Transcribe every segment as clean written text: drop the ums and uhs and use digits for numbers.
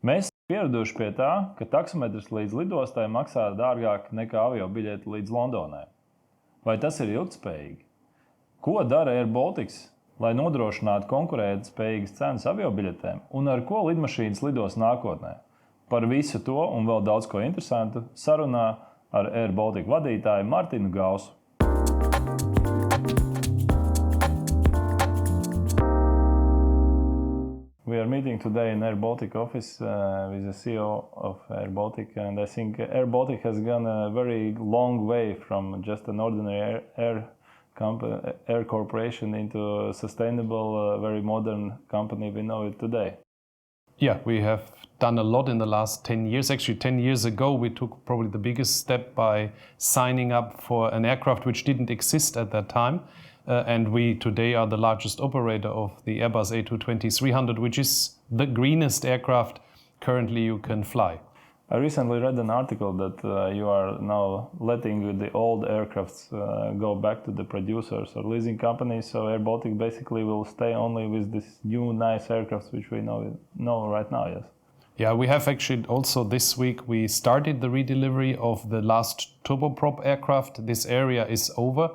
Mēs esam pieraduši pie tā, ka taksometrs līdz lidostai maksā dārgāk nekā avio biļete līdz Londonai. Vai tas ir ilgtspējīgi? Ko dara airBaltic, lai nodrošinātu konkurētspējīgas cenas avio biļetēm, un ar ko lidmašīnas lidos nākotnē? Par visu to un vēl daudz ko interesantu sarunā ar airBaltic vadītāju Martinu Gaussu. We are meeting today in airBaltic office with the CEO of airBaltic, and I think airBaltic has gone a very long way from just an ordinary air corporation into a sustainable, very modern company we know it today. Yeah, we have done a lot in the last 10 years. Actually, 10 years ago, we took probably the biggest step by signing up for an aircraft which didn't exist at that time. And we today are the largest operator of the Airbus A220-300, which is the greenest aircraft currently you can fly. I recently read an article that you are now letting the old aircrafts go back to the producers or leasing companies, so airBaltic basically will stay only with these new nice aircrafts which we know right now, yes? Yeah, we have actually also this week, we started the redelivery of the last turboprop aircraft. This area is over.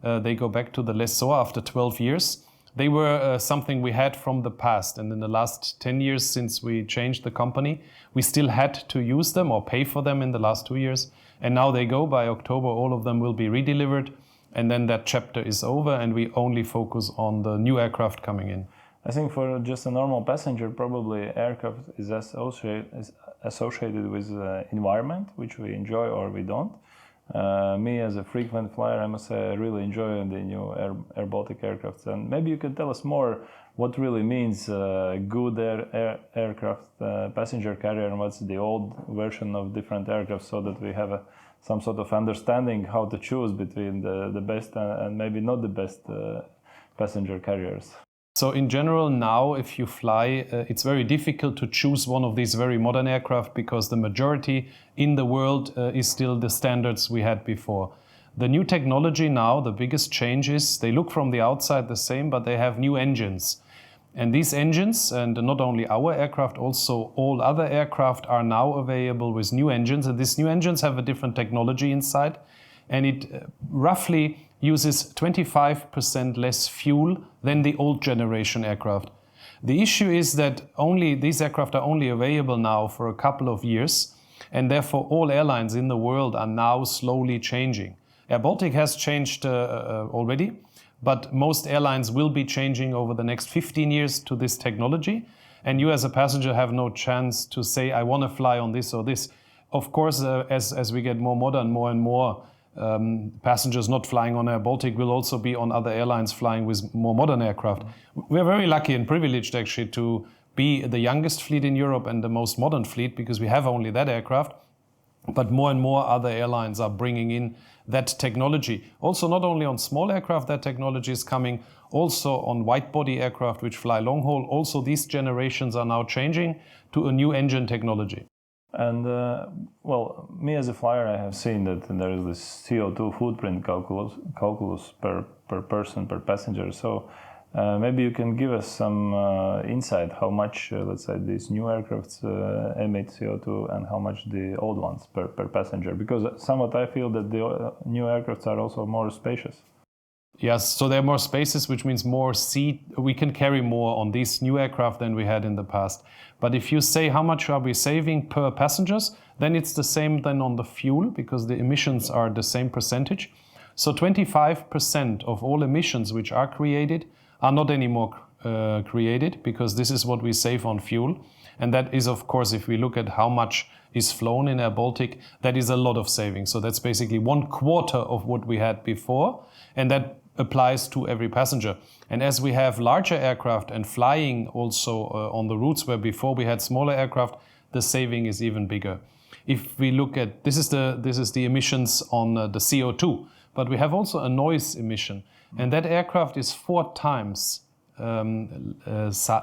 They go back to the lessor after 12 years. They were something we had from the past, and in the last 10 years since we changed the company, we still had to use them or pay for them in the last 2 years. And now they go. By October, all of them will be redelivered, and then that chapter is over, and we only focus on the new aircraft coming in. I think for just a normal passenger, probably aircraft is associated with environment, which we enjoy or we don't. Me as a frequent flyer, I must say I really enjoy the new airBaltic aircrafts. And maybe you can tell us more what really means good aircraft passenger carrier and what's the old version of different aircraft, so that we have some sort of understanding how to choose between the best and maybe not the best passenger carriers. So in general now, if you fly, it's very difficult to choose one of these very modern aircraft because the majority in the world is still the standards we had before. The new technology now, the biggest change is they look from the outside the same, but they have new engines. And these engines, and not only our aircraft, also all other aircraft are now available with new engines. And these new engines have a different technology inside. And it roughly uses 25% less fuel than the old generation aircraft. The issue is that these aircraft are only available now for a couple of years, and therefore all airlines in the world are now slowly changing. airBaltic has changed already, but most airlines will be changing over the next 15 years to this technology, and you as a passenger have no chance to say, I want to fly on this or this. Of course, as we get more modern, more and more passengers not flying on airBaltic will also be on other airlines flying with more modern aircraft. We're very lucky and privileged actually to be the youngest fleet in Europe and the most modern fleet because we have only that aircraft. But more and more other airlines are bringing in that technology. Also not only on small aircraft that technology is coming, also on wide-body aircraft which fly long-haul. Also these generations are now changing to a new engine technology. And well, me as a flyer, I have seen that there is this CO2 footprint calculus per person, per passenger. So maybe you can give us some insight how much, let's say, these new aircrafts emit CO2 and how much the old ones per passenger. Because somewhat I feel that the new aircrafts are also more spacious. Yes, so there are more spaces, which means more seat. We can carry more on these new aircraft than we had in the past. But if you say how much are we saving per passengers, then it's the same then on the fuel because the emissions are the same percentage. So 25% of all emissions which are created are not anymore created because this is what we save on fuel. And that is, of course, if we look at how much is flown in airBaltic, that is a lot of savings. So that's basically 1/4 of what we had before. And that applies to every passenger. And as we have larger aircraft and flying also on the routes where before we had smaller aircraft, the saving is even bigger. If we look at, this is the emissions on the CO2, but we have also a noise emission. And that aircraft is 4 times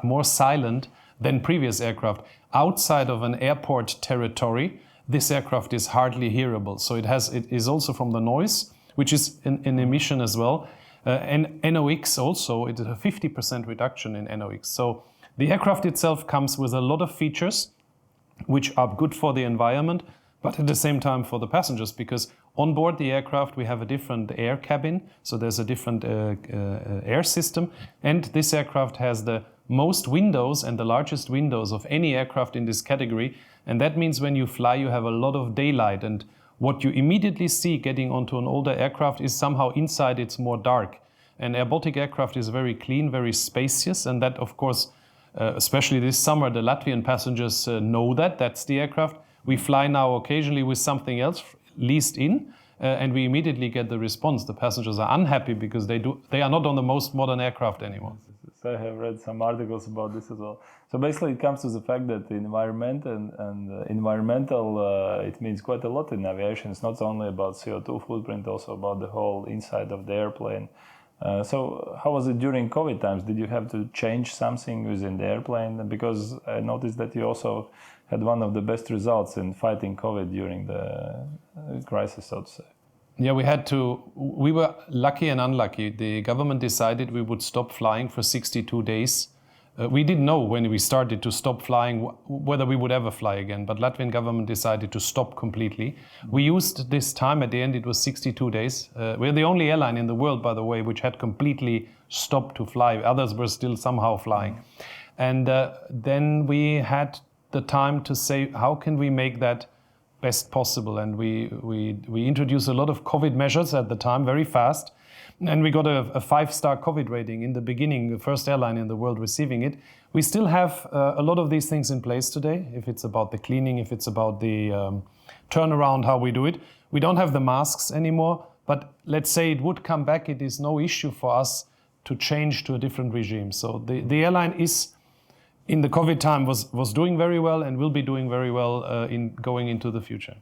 more silent than previous aircraft. Outside of an airport territory, this aircraft is hardly hearable. So it is also from the noise, which is an emission as well. And NOx also, it is a 50% reduction in NOx. So the aircraft itself comes with a lot of features which are good for the environment, but at the same time for the passengers, because on board the aircraft we have a different air cabin, so there's a different air system, and this aircraft has the most windows and the largest windows of any aircraft in this category, and that means when you fly you have a lot of daylight, and what you immediately see getting onto an older aircraft is somehow inside it's more dark. An airBaltic aircraft is very clean, very spacious, and that of course, especially this summer, the Latvian passengers know that, that's the aircraft. We fly now occasionally with something else leased in, and we immediately get the response. The passengers are unhappy because they are not on the most modern aircraft anymore. So I have read some articles about this as well. So basically it comes to the fact that the environment and environmental, it means quite a lot in aviation. It's not only about CO2 footprint, also about the whole inside of the airplane. So how was it during COVID times? Did you have to change something within the airplane? Because I noticed that you also had one of the best results in fighting COVID during the crisis, so to say. Yeah, we were lucky and unlucky. The government decided we would stop flying for 62 days. We didn't know when we started to stop flying whether we would ever fly again, but Latvian government decided to stop completely. We used this time, at the end it was 62 days. We're the only airline in the world, by the way, which had completely stopped to fly. Others were still somehow flying. And then we had the time to say, how can we make that best possible? And we introduced a lot of COVID measures at the time, very fast. And we got a 5-star COVID rating in the beginning, the first airline in the world receiving it. We still have a lot of these things in place today, if it's about the cleaning, if it's about the turnaround, how we do it. We don't have the masks anymore, but let's say it would come back, it is no issue for us to change to a different regime. So the airline is, in the COVID time, was doing very well and will be doing very well in going into the future.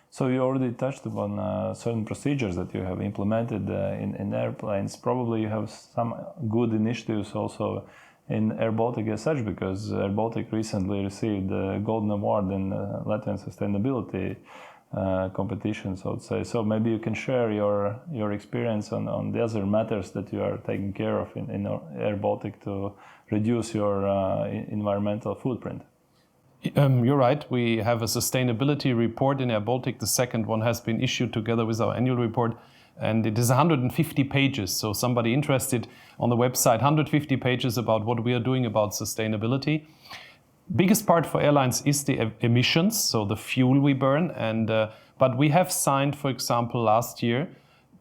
So you already touched upon certain procedures that you have implemented in airplanes. Probably you have some good initiatives also in airBaltic as such, because airBaltic recently received the Golden Award in Latvian Sustainability competition, so to say. So maybe you can share your experience on the other matters that you are taking care of in airBaltic to reduce your environmental footprint. You're right. We have a sustainability report in airBaltic. The second one has been issued together with our annual report, and it is 150 pages. So somebody interested on the website, 150 pages about what we are doing about sustainability. Biggest part for airlines is the emissions, so the fuel we burn. But we have signed, for example, last year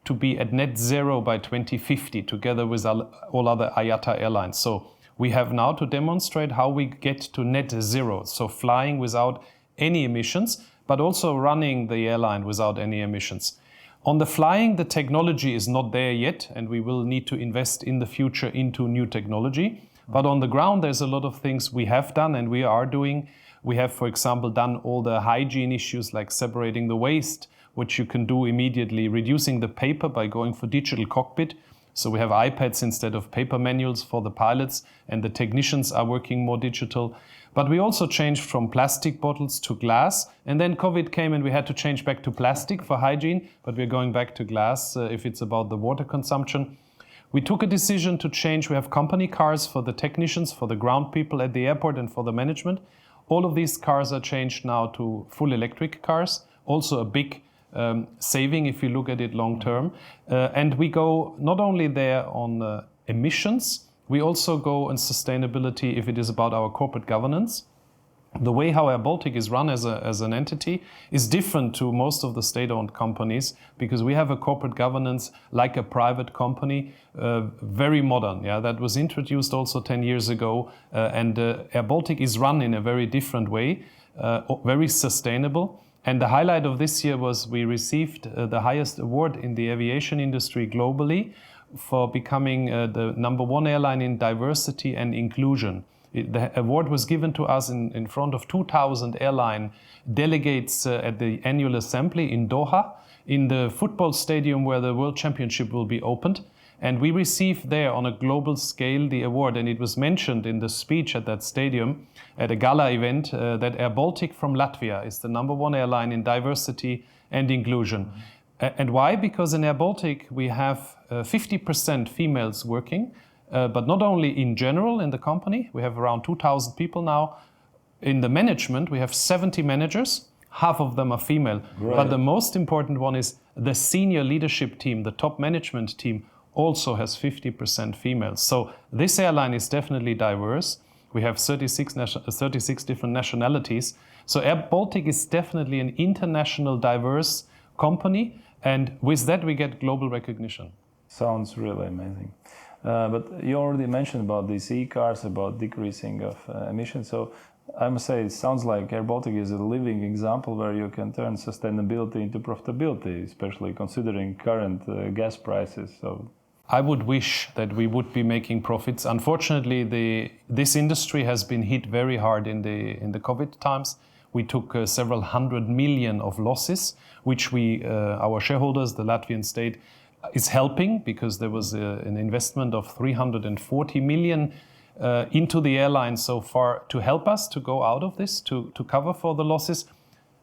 to be at net zero by 2050, together with all other IATA airlines. So we have now to demonstrate how we get to net zero, so flying without any emissions, but also running the airline without any emissions. On the flying, the technology is not there yet, and we will need to invest in the future into new technology. But on the ground, there's a lot of things we have done and we are doing. We have, for example, done all the hygiene issues like separating the waste, which you can do immediately, reducing the paper by going for digital cockpit. So we have iPads instead of paper manuals for the pilots, and the technicians are working more digital. But we also changed from plastic bottles to glass, and then COVID came and we had to change back to plastic for hygiene, but we're going back to glass if it's about the water consumption. We took a decision to change. We have company cars for the technicians, for the ground people at the airport, and for the management. All of these cars are changed now to full electric cars, also a big saving if you look at it long term. And we go not only there on emissions, we also go on sustainability if it is about our corporate governance. The way how airBaltic is run as an entity is different to most of the state-owned companies, because we have a corporate governance like a private company, very modern. Yeah, that was introduced also 10 years ago, and airBaltic is run in a very different way, very sustainable. And the highlight of this year was we received the highest award in the aviation industry globally for becoming the #1 airline in diversity and inclusion. The award was given to us in front of 2,000 airline delegates at the annual assembly in Doha, in the football stadium where the World Championship will be opened. And we received there on a global scale the award, and it was mentioned in the speech at that stadium at a gala event that airBaltic from Latvia is the #1 airline in diversity and inclusion. And why? Because in airBaltic we have 50% females working, but not only in general in the company. We have around 2,000 people now. In the management, we have 70 managers. Half of them are female. Right. But the most important one is the senior leadership team, the top management team, also has 50% females. So this airline is definitely diverse. We have 36 different nationalities. So airBaltic is definitely an international diverse company, and with that we get global recognition. Sounds really amazing. But you already mentioned about these e-cars, about decreasing of emissions. So I must say, it sounds like airBaltic is a living example where you can turn sustainability into profitability, especially considering current gas prices. So I would wish that we would be making profits. Unfortunately, this industry has been hit very hard in the COVID times. We took several 100 million of losses, which our shareholders, the Latvian state, is helping, because there was an investment of 340 million into the airline so far to help us to go out of this, to cover for the losses.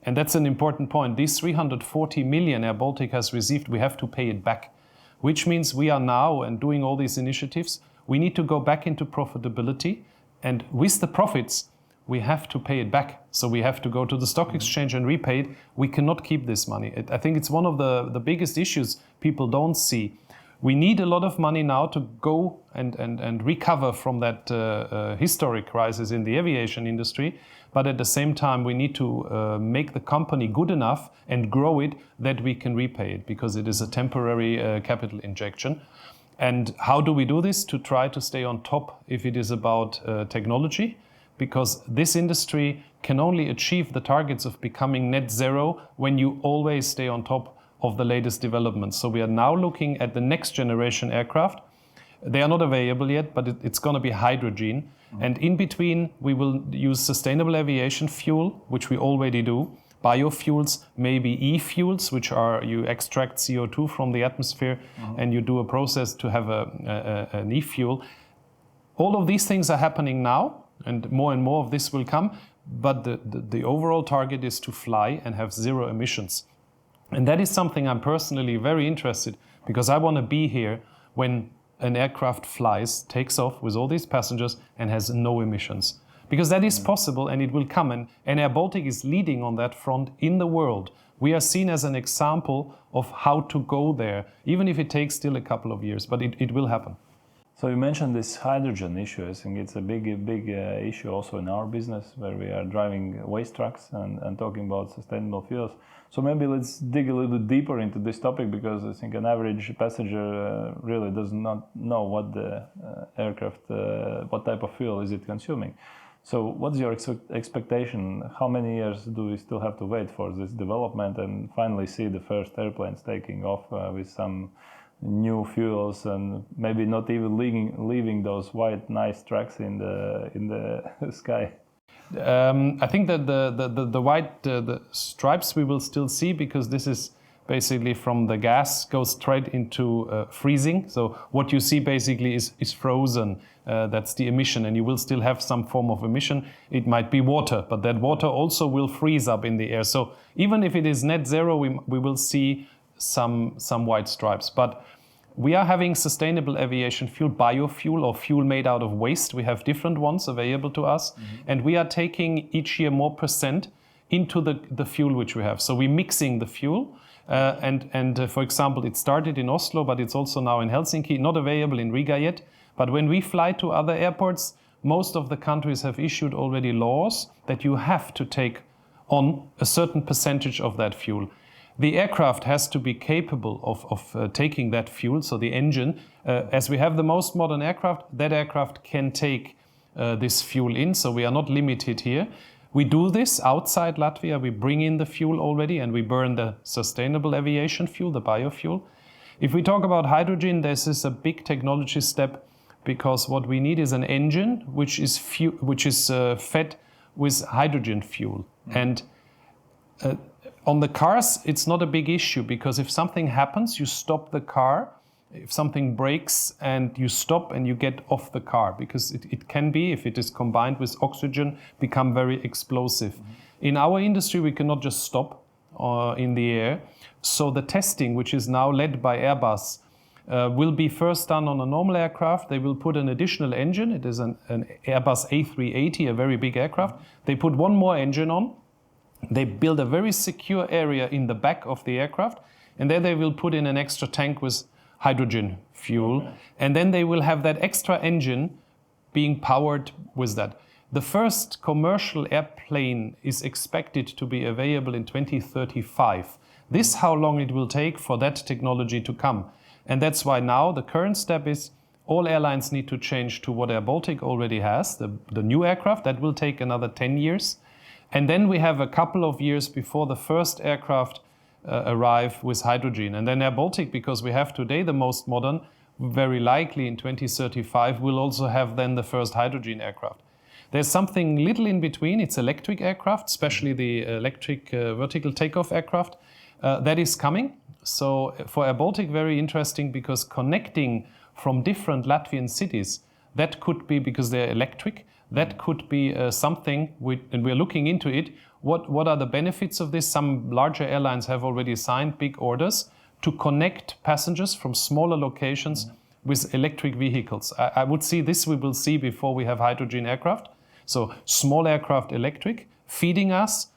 And that's an important point. These 340 million airBaltic has received, we have to pay it back, which means we are now, and doing all these initiatives, we need to go back into profitability, and with the profits, we have to pay it back. So we have to go to the stock exchange and repay it. We cannot keep this money. I think it's one of the biggest issues people don't see. We need a lot of money now to go and recover from that historic crisis in the aviation industry. But at the same time, we need to make the company good enough and grow it that we can repay it, because it is a temporary capital injection. And how do we do this? To try to stay on top if it is about technology, because this industry can only achieve the targets of becoming net zero when you always stay on top of the latest developments. So we are now looking at the next generation aircraft. They are not available yet, but it's going to be hydrogen. And in between, we will use sustainable aviation fuel, which we already do, biofuels, maybe e-fuels, which are you extract CO2 from the atmosphere and you do a process to have an e-fuel. All of these things are happening now, and more of this will come. But the overall target is to fly and have zero emissions. And that is something I'm personally very interested, because I want to be here when an aircraft flies, takes off with all these passengers and has no emissions. Because that is possible, and it will come. And airBaltic is leading on that front in the world. We are seen as an example of how to go there, even if it takes still a couple of years, but it will happen. So you mentioned this hydrogen issue. I think it's a big issue also in our business, where we are driving waste trucks and talking about sustainable fuels. So maybe let's dig a little bit deeper into this topic, because I think an average passenger really does not know what the aircraft, what type of fuel is it consuming. So what's your expectation? How many years do we still have to wait for this development and finally see the first airplanes taking off with some new fuels, and maybe not even leaving those white nice tracks in the sky? I think that the white the stripes we will still see, because this is basically from the gas goes straight into freezing. So what you see basically is frozen. That's the emission, and you will still have some form of emission. It might be water, but that water also will freeze up in the air. So even if it is net zero, we will see some white stripes. But we are having sustainable aviation fuel, biofuel, or fuel made out of waste. We have different ones available to us, and we are taking each year more % into the fuel which we have. So we're mixing the fuel, and for example, it started in Oslo, but it's also now in Helsinki, not available in Riga yet. But when we fly to other airports, most of the countries have issued already laws that you have to take on a certain percentage of that fuel. The aircraft has to be capable of taking that fuel, so the engine. As we have the most modern aircraft, that aircraft can take this fuel in, so we are not limited here. We do this outside Latvia. We bring in the fuel already, and we burn the sustainable aviation fuel, the biofuel. If we talk about hydrogen, this is a big technology step, because what we need is an engine which is fed with hydrogen fuel. And on the cars, it's not a big issue, because if something happens, you stop the car. If something breaks, and you stop and you get off the car, because it can be, if it is combined with oxygen, become very explosive. In our industry, we cannot just stop in the air. So the testing, which is now led by Airbus, will be first done on a normal aircraft. They will put an additional engine. It is an Airbus A380, a very big aircraft. They put one more engine on. They build a very secure area in the back of the aircraft, and there they will put in an extra tank with hydrogen fuel. Okay. And then they will have that extra engine being powered with that. The first commercial airplane is expected to be available in 2035. This is how long it will take for that technology to come. And that's why now the current step is all airlines need to change to what airBaltic already has, the new aircraft. That will take another 10 years. And then we have a couple of years before the first aircraft arrive with hydrogen. And then airBaltic, because we have today the most modern, very likely in 2035 will also have then the first hydrogen aircraft. There's something little in between. It's electric aircraft, especially the electric vertical takeoff aircraft that is coming. So for airBaltic, very interesting, because connecting from different Latvian cities, that could be, because they're electric, that could be something, and we're looking into it. What are the benefits of this? Some larger airlines have already signed big orders to connect passengers from smaller locations with electric vehicles. I would see this we will see before we have hydrogen aircraft. So small aircraft electric, feeding us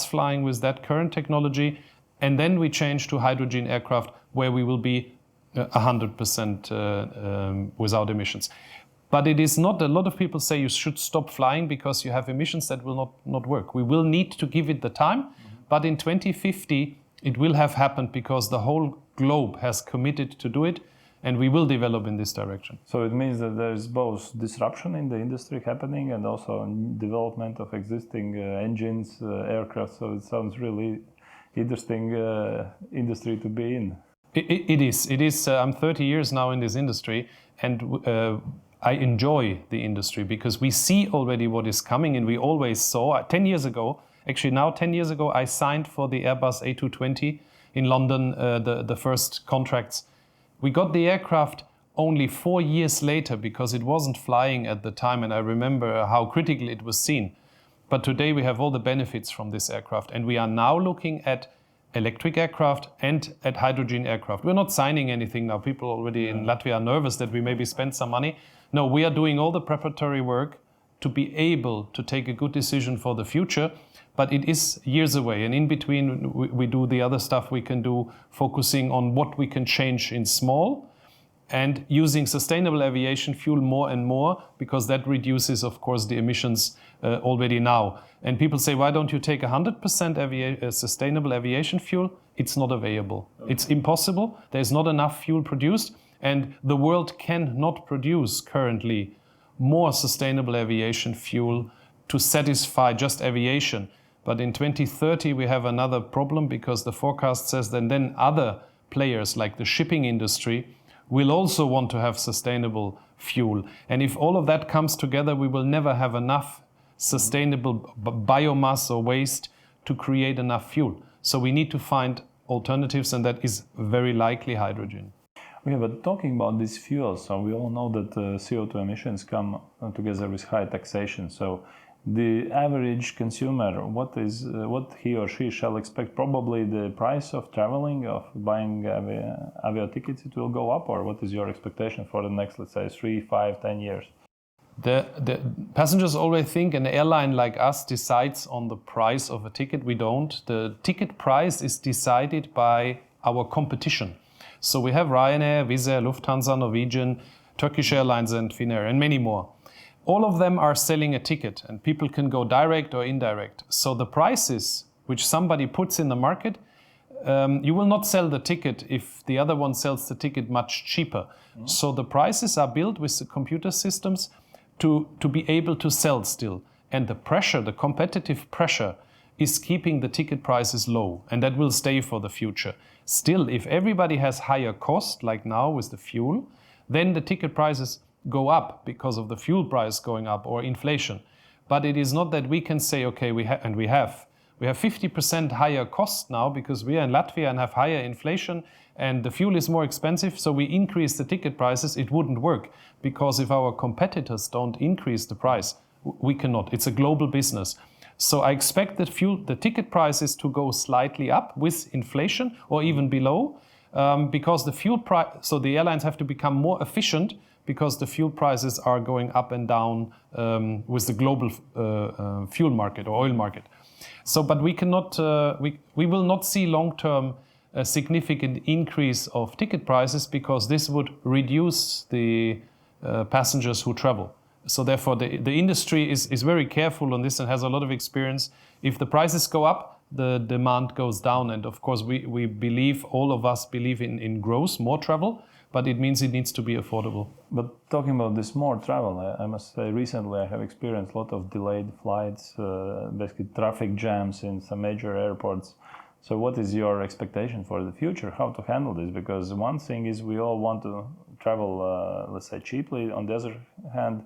flying with that current technology, and then we change to hydrogen aircraft where we will be 100% without emissions. But it is not, a lot of people say you should stop flying because you have emissions. That will not work. We will need to give it the time, but in 2050 it will have happened because the whole globe has committed to do it, and we will develop in this direction. So it means that there is both disruption in the industry happening and also development of existing engines, aircraft. So it sounds really interesting industry to be in. It is. I'm 30 years now in this industry, and I enjoy the industry because we see already what is coming, and we always saw 10 years ago, actually now 10 years ago, I signed for the Airbus A220 in London, the first contracts. We got the aircraft only 4 years later because it wasn't flying at the time, and I remember how critical it was seen. But today we have all the benefits from this aircraft, and we are now looking at electric aircraft and at hydrogen aircraft. We're not signing anything now. People already in Latvia are nervous that we maybe spend some money. No, we are doing all the preparatory work to be able to take a good decision for the future, but it is years away. And in between, we do the other stuff we can do, focusing on what we can change in small and using sustainable aviation fuel more and more, because that reduces, of course, the emissions already now. And people say, why don't you take 100% sustainable aviation fuel? It's not available. Okay. It's impossible. There's not enough fuel produced, and the world cannot produce currently more sustainable aviation fuel to satisfy just aviation. But in 2030, we have another problem, because the forecast says that then other players like the shipping industry will also want to have sustainable fuel. And if all of that comes together, we will never have enough sustainable biomass or waste to create enough fuel. So we need to find alternatives, and that is very likely hydrogen. Okay, but talking about these fuels, so we all know that CO2 emissions come together with high taxation. So the average consumer, what he or she shall expect? Probably the price of traveling, of buying avia tickets, it will go up, or what is your expectation for the next, let's say, 3, 5, 10 years? The passengers always think an airline like us decides on the price of a ticket. We don't. The ticket price is decided by our competition. So we have Ryanair, Wizz Air, Lufthansa, Norwegian, Turkish Airlines and Finnair, and many more. All of them are selling a ticket, and people can go direct or indirect. So the prices which somebody puts in the market, you will not sell the ticket if the other one sells the ticket much cheaper. Mm-hmm. So the prices are built with the computer systems to be able to sell still. And the pressure, the competitive pressure, is keeping the ticket prices low, and that will stay for the future. Still, if everybody has higher cost, like now with the fuel, then the ticket prices go up because of the fuel price going up or inflation. But it is not that we can say, okay, we have 50% higher cost now because we are in Latvia and have higher inflation and the fuel is more expensive, so we increase the ticket prices. It wouldn't work, because if our competitors don't increase the price, we cannot. It's a global business. So I expect that the ticket prices to go slightly up with inflation or even below, because the fuel price, so the airlines have to become more efficient because the fuel prices are going up and down with the global fuel market or oil market. So, but we cannot, we will not see long-term a significant increase of ticket prices because this would reduce the passengers who travel. So therefore, the industry is very careful on this and has a lot of experience. If the prices go up, the demand goes down. And of course, we believe, all of us believe in growth, more travel, but it means it needs to be affordable. But talking about this more travel, I must say recently I have experienced a lot of delayed flights, basically traffic jams in some major airports. So what is your expectation for the future? How to handle this? Because one thing is we all want to travel, let's say, cheaply. On the other hand,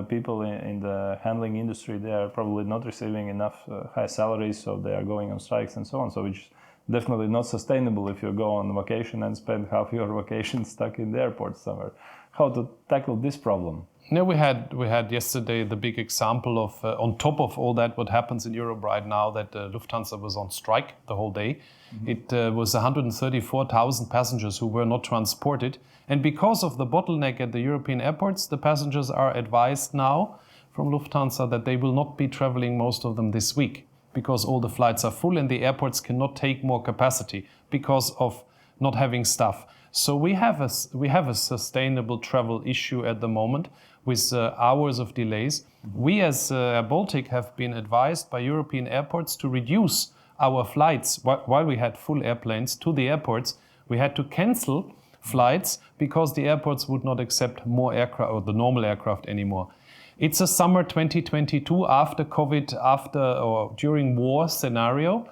people in the handling industry, they are probably not receiving enough high salaries, so they are going on strikes and so on. So which is definitely not sustainable if you go on vacation and spend half your vacation stuck in the airport somewhere. How to tackle this problem? No, we had yesterday the big example of, on top of all that, what happens in Europe right now, that Lufthansa was on strike the whole day. Mm-hmm. It was 134,000 passengers who were not transported. And because of the bottleneck at the European airports, the passengers are advised now from Lufthansa that they will not be traveling, most of them, this week, because all the flights are full and the airports cannot take more capacity because of not having staff. So we have a sustainable travel issue at the moment with hours of delays. We as airBaltic have been advised by European airports to reduce our flights. While we had full airplanes to the airports, we had to cancel flights because the airports would not accept more aircraft or the normal aircraft anymore. It's a summer 2022 after COVID, after or during war scenario,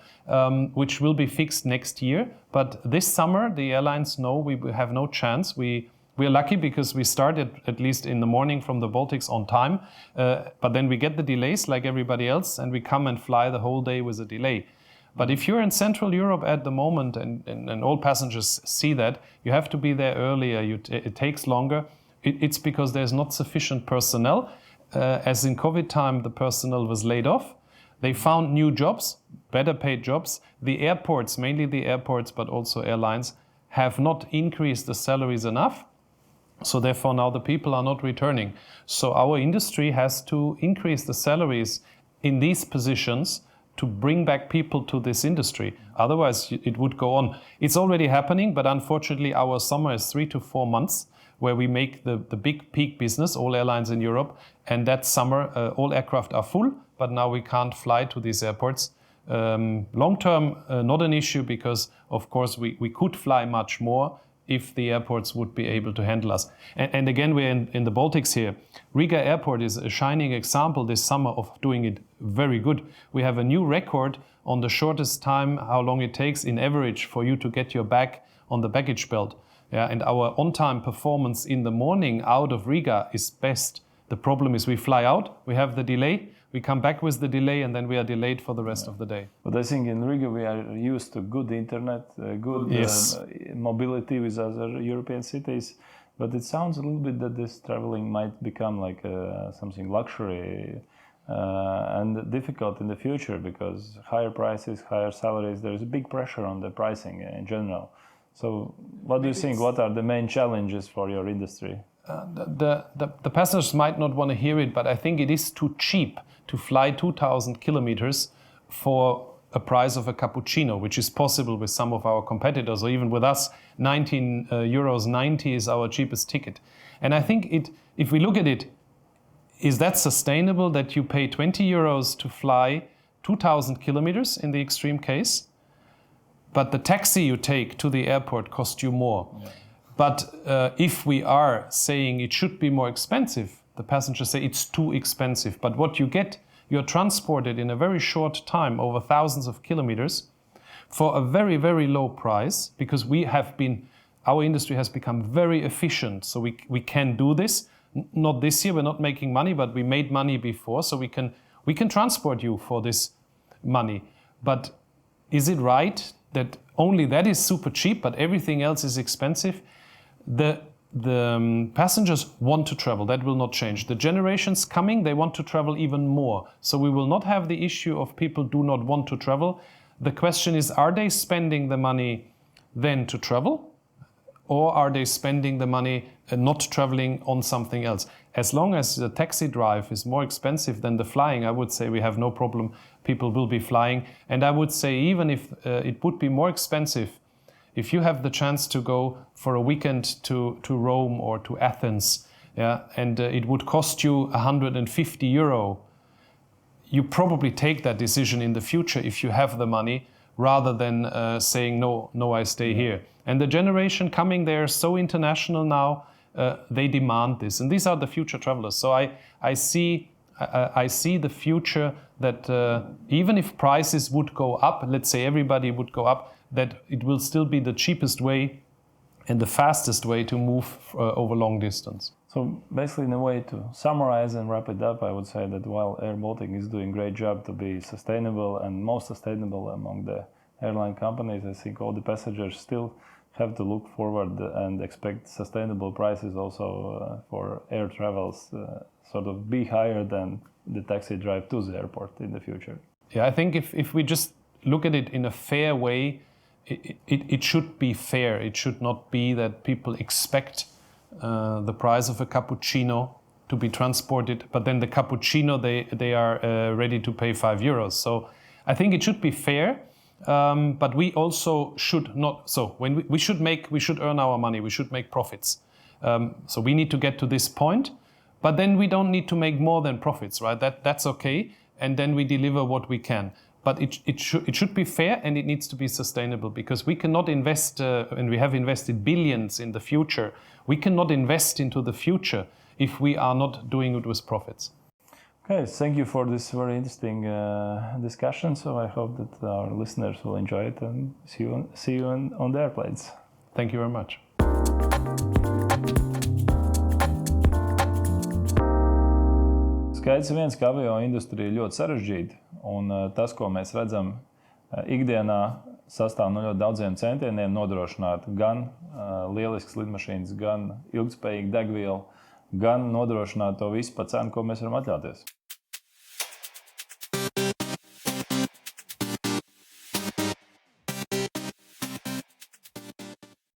which will be fixed next year. But this summer, the airlines know we have no chance. We are lucky because we started at least in the morning from the Baltics on time, but then we get the delays like everybody else, and we come and fly the whole day with a delay. But if you're in Central Europe at the moment, and all passengers see that, you have to be there earlier, it takes longer. It's because there's not sufficient personnel. As in COVID time, the personnel was laid off. They found new jobs, better paid jobs. The airports, mainly the airports, but also airlines, have not increased the salaries enough. So therefore now the people are not returning. So our industry has to increase the salaries in these positions to bring back people to this industry. Otherwise it would go on. It's already happening, but unfortunately our summer is 3 to 4 months where we make the big peak business, all airlines in Europe. And that summer all aircraft are full, but now we can't fly to these airports. Long term, not an issue because of course we could fly much more if the airports would be able to handle us. And again, we're in the Baltics here. Riga Airport is a shining example this summer of doing it very good. We have a new record on the shortest time, how long it takes in average for you to get your bag on the baggage belt. Yeah, and our on-time performance in the morning out of Riga is best. The problem is we fly out, we have the delay, we come back with the delay, and then we are delayed for the rest of the day. But I think in Riga we are used to good internet, good mobility with other European cities. But it sounds a little bit that this traveling might become like something luxury and difficult in the future because higher prices, higher salaries, there is a big pressure on the pricing in general. So what do you think? What are the main challenges for your industry? The passengers might not want to hear it, but I think it is too cheap to fly 2,000 kilometers for a price of a cappuccino, which is possible with some of our competitors, or even with us, 19 euros 90 is our cheapest ticket. And I think if we look at it, is that sustainable that you pay 20 euros to fly 2,000 kilometers in the extreme case, but the taxi you take to the airport costs you more? Yeah. But if we are saying it should be more expensive, the passengers say it's too expensive. But what you get, you're transported in a very short time over thousands of kilometers for a very, very low price because our industry has become very efficient. So we can do this. Not this year, we're not making money, but we made money before. So we can transport you for this money. But is it right that only that is super cheap, but everything else is expensive? The passengers want to travel. That will not change. The generations coming, they want to travel even more. So we will not have the issue of people do not want to travel. The question is, are they spending the money then to travel? Or are they spending the money not traveling on something else? As long as the taxi drive is more expensive than the flying, I would say we have no problem. People will be flying. And I would say even if it would be more expensive, if you have the chance to go for a weekend to Rome or to Athens, and it would cost you €150, you probably take that decision in the future if you have the money, rather than saying, no, I stay here. And the generation coming there is so international now, they demand this. And these are the future travelers. So I see the future that even if prices would go up, let's say everybody would go up, that it will still be the cheapest way and the fastest way to move over long distance. So basically, in a way to summarize and wrap it up, I would say that while airBaltic is doing a great job to be sustainable and most sustainable among the airline companies, I think all the passengers still have to look forward and expect sustainable prices also for air travels, sort of be higher than the taxi drive to the airport in the future. Yeah, I think if we just look at it in a fair way, it should be fair. It should not be that people expect the price of a cappuccino to be transported, but then the cappuccino they are ready to pay €5. So I think it should be fair. But we also should not. So when we should earn our money. We should make profits. So we need to get to this point. But then we don't need to make more than profits, right? That's okay. And then we deliver what we can. But it should be fair, and it needs to be sustainable, because we cannot invest, and we have invested billions in the future. We cannot invest into the future if we are not doing it with profits. Okay, thank you for this very interesting discussion. So I hope that our listeners will enjoy it and see you on the airplanes. Thank you very much. Skaidrs viens, ka avio industrija ir ļoti sarežģīta, un tas, ko mēs redzam ikdienā, sastāv no ļoti daudziem centieniem nodrošināt gan lielisks lidmašīnas, gan ilgtspējīgu degvielu, gan nodrošināt to visu par cenu, ko mēs varam atļauties.